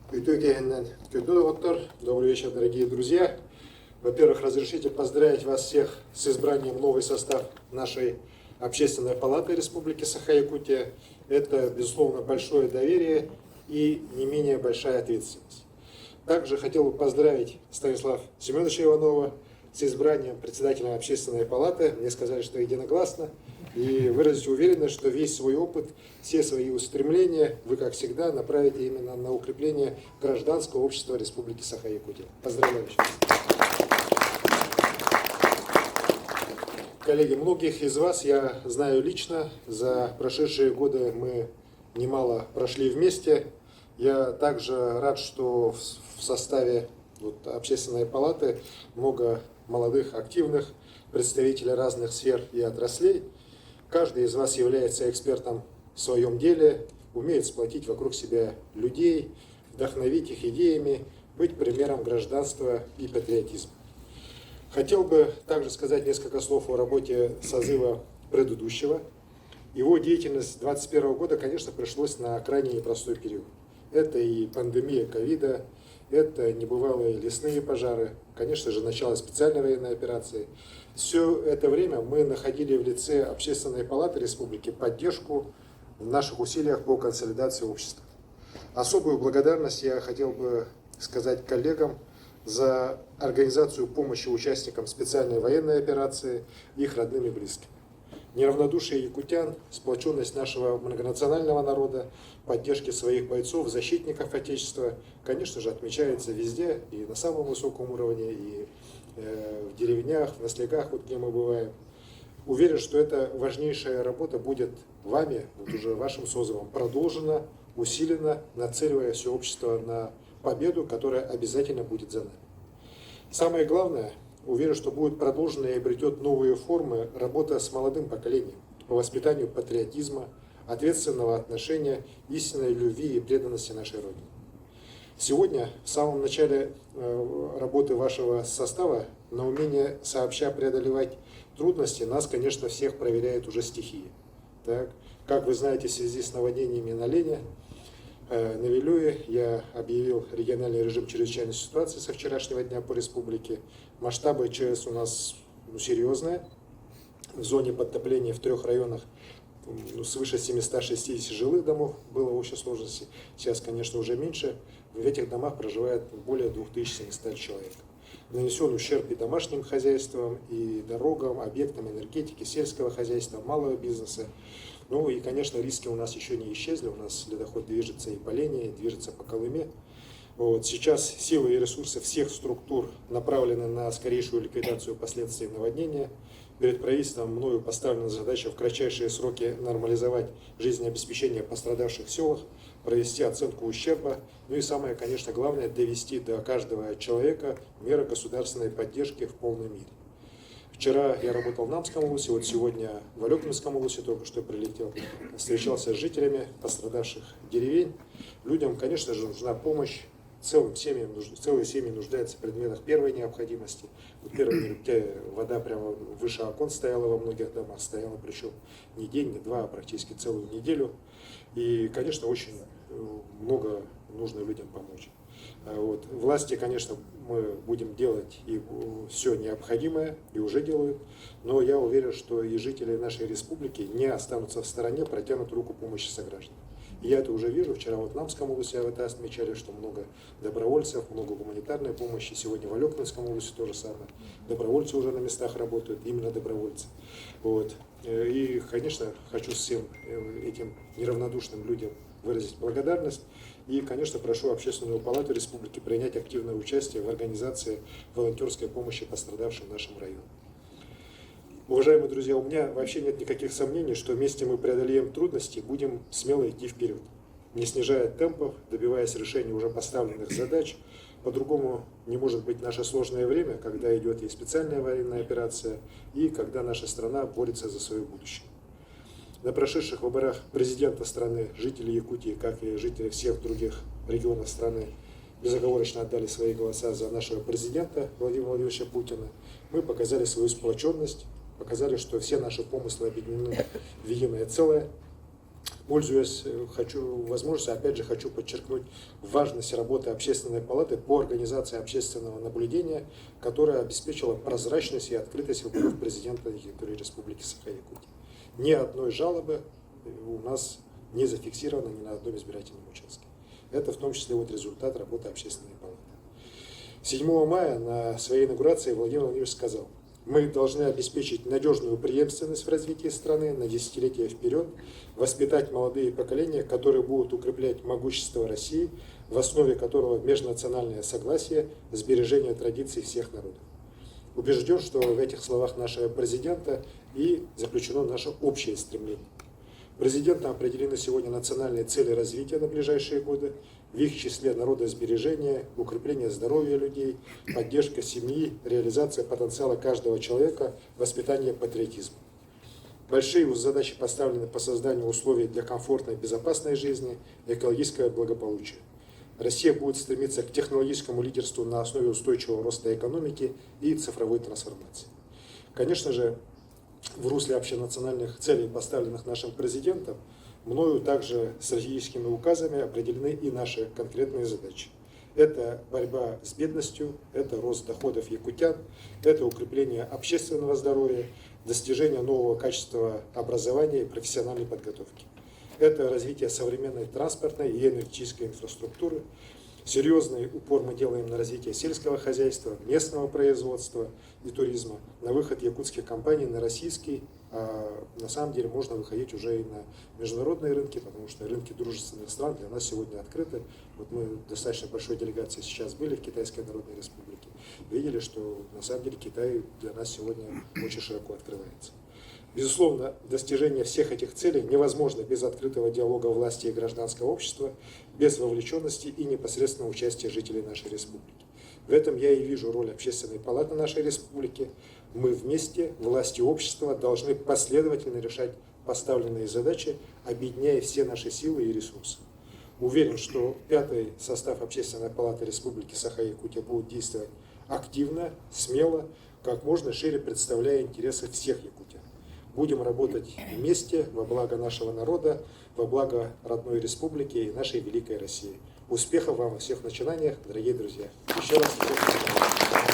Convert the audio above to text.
Добрый вечер, дорогие друзья. Во-первых, разрешите поздравить вас всех с избранием в новый состав нашей Общественной палаты Республики Саха-Якутия. Это, безусловно, большое доверие и не менее большая ответственность. Также хотел бы поздравить Станислава Семеновича Иванова с избранием председателя Общественной палаты. Мне сказали, что единогласно. И выразить уверенность, что весь свой опыт, все свои устремления вы, как всегда, направите именно на укрепление гражданского общества Республики Саха-Якутия. Поздравляю вас. Коллеги, многих из вас я знаю лично. За прошедшие годы мы немало прошли вместе. Я также рад, что в составе Общественной палаты много молодых, активных представителей разных сфер и отраслей. Каждый из вас является экспертом в своем деле, умеет сплотить вокруг себя людей, вдохновить их идеями, быть примером гражданства и патриотизма. Хотел бы также сказать несколько слов о работе созыва предыдущего. Его деятельность 2021 года, конечно, пришлось на крайне непростой период. Это и пандемия ковида, это небывалые лесные пожары, конечно же, начало специальной военной операции. Все это время мы находили в лице Общественной палаты Республики поддержку в наших усилиях по консолидации общества. Особую благодарность я хотел бы сказать коллегам за организацию помощи участникам специальной военной операции, их родным и близким. Неравнодушие якутян, сплоченность нашего многонационального народа, поддержки своих бойцов, защитников Отечества, конечно же, отмечается везде, и на самом высоком уровне, и в деревнях, в наследах, где мы бываем. Уверен, что эта важнейшая работа будет вами, уже вашим созывом, продолжена, усилена, нацеливая все общество на победу, которая обязательно будет за нами. Самое главное, уверен, что будет продолжена и обретет новые формы работа с молодым поколением по воспитанию патриотизма, ответственного отношения, истинной любви и преданности нашей Родине. Сегодня, в самом начале работы вашего состава, на умение сообща преодолевать трудности нас, конечно, всех проверяет уже стихия. Так, как вы знаете, в связи с наводнениями на Лене, на Вилюе я объявил региональный режим чрезвычайной ситуации со вчерашнего дня по республике. Масштабы ЧС у нас серьезные. В зоне подтопления в 3 районах свыше 760 жилых домов было в общей сложности. Сейчас, конечно, уже меньше. В этих домах проживает более 2700 человек. Нанесен ущерб и домашним хозяйствам, и дорогам, объектам энергетики, сельского хозяйства, малого бизнеса. Ну и, конечно, риски у нас еще не исчезли. У нас ледоход движется и по Лене, движется по Колыме. Сейчас силы и ресурсы всех структур направлены на скорейшую ликвидацию последствий наводнения. Перед правительством мною поставлена задача в кратчайшие сроки нормализовать жизнеобеспечение пострадавших селах, провести оценку ущерба. Ну и самое, конечно, главное, довести до каждого человека меры государственной поддержки в полной мере. Вчера я работал в Намском улусе, сегодня в Алекминском улусе только что прилетел, встречался с жителями пострадавших деревень. Людям, конечно же, нужна помощь. Целые семьи нуждаются в предметах первой необходимости. Вода прямо выше окон стояла во многих домах, стояла причем не день, не два, а практически целую неделю. И, конечно, очень много нужно людям помочь. Власти, конечно, мы будем делать и все необходимое, и уже делают, но я уверен, что и жители нашей республики не останутся в стороне, протянут руку помощи согражданам. И я это уже вижу. Вчера в Намском улусе это отмечали, что много добровольцев, много гуманитарной помощи. Сегодня в Алекминском улусе то же самое. Добровольцы уже на местах работают, именно добровольцы. И, конечно, хочу всем этим неравнодушным людям выразить благодарность. И, конечно, прошу Общественную палату Республики принять активное участие в организации волонтерской помощи пострадавшим в нашем районе. Уважаемые друзья, у меня вообще нет никаких сомнений, что вместе мы преодолеем трудности, будем смело идти вперед, не снижая темпов, добиваясь решения уже поставленных задач. По-другому не может быть наше сложное время, когда идет и специальная военная операция, и когда наша страна борется за свое будущее. На прошедших выборах президента страны жители Якутии, как и жители всех других регионов страны, безоговорочно отдали свои голоса за нашего президента Владимира Владимировича Путина. Мы показали свою сплоченность, показали, что все наши помыслы объединены в единое целое. Пользуясь возможностью, опять же хочу подчеркнуть важность работы Общественной палаты по организации общественного наблюдения, которая обеспечила прозрачность и открытость выборов президента на территории Республики Саха-Якутия. Ни одной жалобы у нас не зафиксировано ни на одном избирательном участке. Это в том числе вот результат работы Общественной палаты. 7 мая на своей инаугурации Владимир Владимирович сказал: мы должны обеспечить надежную преемственность в развитии страны на десятилетия вперед, воспитать молодые поколения, которые будут укреплять могущество России, в основе которого межнациональное согласие, сбережение традиций всех народов. Убежден, что в этих словах нашего президента и заключено наше общее стремление. Президентом определены сегодня национальные цели развития на ближайшие годы, в их числе народосбережение, укрепление здоровья людей, поддержка семьи, реализация потенциала каждого человека, воспитание патриотизма. Большие задачи поставлены по созданию условий для комфортной и безопасной жизни, экологического благополучия. Россия будет стремиться к технологическому лидерству на основе устойчивого роста экономики и цифровой трансформации. Конечно же, в русле общенациональных целей, поставленных нашим президентом, мною также стратегическими указами определены и наши конкретные задачи. Это борьба с бедностью, это рост доходов якутян, это укрепление общественного здоровья, достижение нового качества образования и профессиональной подготовки. Это развитие современной транспортной и энергетической инфраструктуры. Серьезный упор мы делаем на развитие сельского хозяйства, местного производства и туризма, на выход якутских компаний на российский, а на самом деле можно выходить уже и на международные рынки, потому что рынки дружественных стран для нас сегодня открыты. Вот мы достаточно большой делегацией сейчас были в Китайской Народной Республике, видели, что на самом деле Китай для нас сегодня очень широко открывается. Безусловно, достижение всех этих целей невозможно без открытого диалога власти и гражданского общества, без вовлеченности и непосредственного участия жителей нашей республики. В этом я и вижу роль Общественной палаты нашей республики. Мы вместе, власть и общество, должны последовательно решать поставленные задачи, объединяя все наши силы и ресурсы. Уверен, что 5-й состав Общественной палаты Республики Саха-Якутия будет действовать активно, смело, как можно шире представляя интересы всех якутян. Будем работать вместе во благо нашего народа, во благо родной республики и нашей великой России. Успехов вам во всех начинаниях, дорогие друзья. Еще раз всех поздравляю.